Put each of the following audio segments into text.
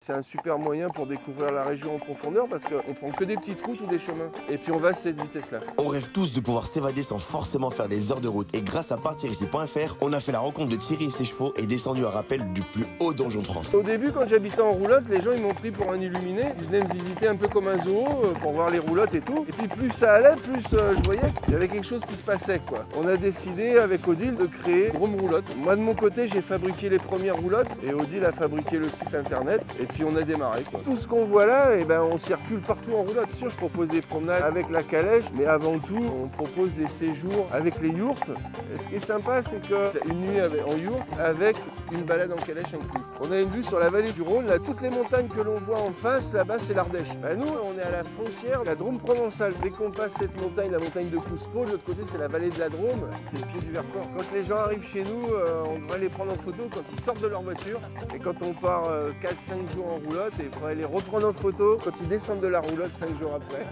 C'est un super moyen pour découvrir la région en profondeur parce qu'on prend que des petites routes ou des chemins. Et puis on va à cette vitesse-là. On rêve tous de pouvoir s'évader sans forcément faire des heures de route. Et grâce à partirici.fr, on a fait la rencontre de Thierry et ses chevaux et descendu à rappel du plus haut donjon de France. Au début, quand j'habitais en roulotte, les gens ils m'ont pris pour un illuminé. Ils venaient me visiter un peu comme un zoo pour voir les roulottes et tout. Et puis plus ça allait, plus je voyais qu'il y avait quelque chose qui se passait, quoi. On a décidé avec Odile de créer Drôme Roulotte. Moi de mon côté, j'ai fabriqué les premières roulottes et Odile a fabriqué le site internet. Et puis on a démarré, quoi. Tout ce qu'on voit là, on circule partout en roulotte. Bien sûr, je propose des promenades avec la calèche, mais avant tout, on propose des séjours avec les yourtes. Et ce qui est sympa, c'est qu'une nuit en yourte avec une balade en calèche inclus. On a une vue sur la vallée du Rhône. Là, toutes les montagnes que l'on voit en face, là-bas, c'est l'Ardèche. Nous, on est à la frontière de la Drôme provençale. Dès qu'on passe cette montagne, la montagne de Cousteau, de l'autre côté, c'est la vallée de la Drôme. C'est le pied du Vercors. Quand les gens arrivent chez nous, on devrait les prendre en photo quand ils sortent de leur voiture. Et quand on part 4-5 jours en roulotte, il faudrait les reprendre en photo quand ils descendent de la roulotte 5 jours après.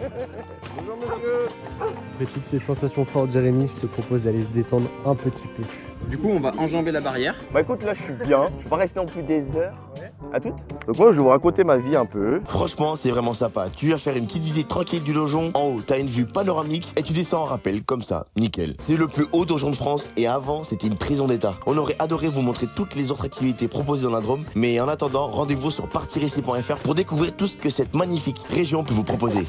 Bonjour monsieur. Après toutes ces sensations fortes, Jérémy, je te propose d'aller se détendre un petit peu. Du coup, on va enjamber la barrière. Bah écoute, là je suis bien, je vais pas rester non plus des heures. À toutes. Donc moi je vais vous raconter ma vie un peu. Franchement, c'est vraiment sympa. Tu vas faire une petite visite tranquille du donjon. En haut, t'as une vue panoramique et tu descends en rappel, comme ça, nickel. C'est le plus haut donjon de France et avant, c'était une prison d'état. On aurait adoré vous montrer toutes les autres activités proposées dans la Drôme, mais en attendant, rendez-vous sur partirici.fr pour découvrir tout ce que cette magnifique région peut vous proposer.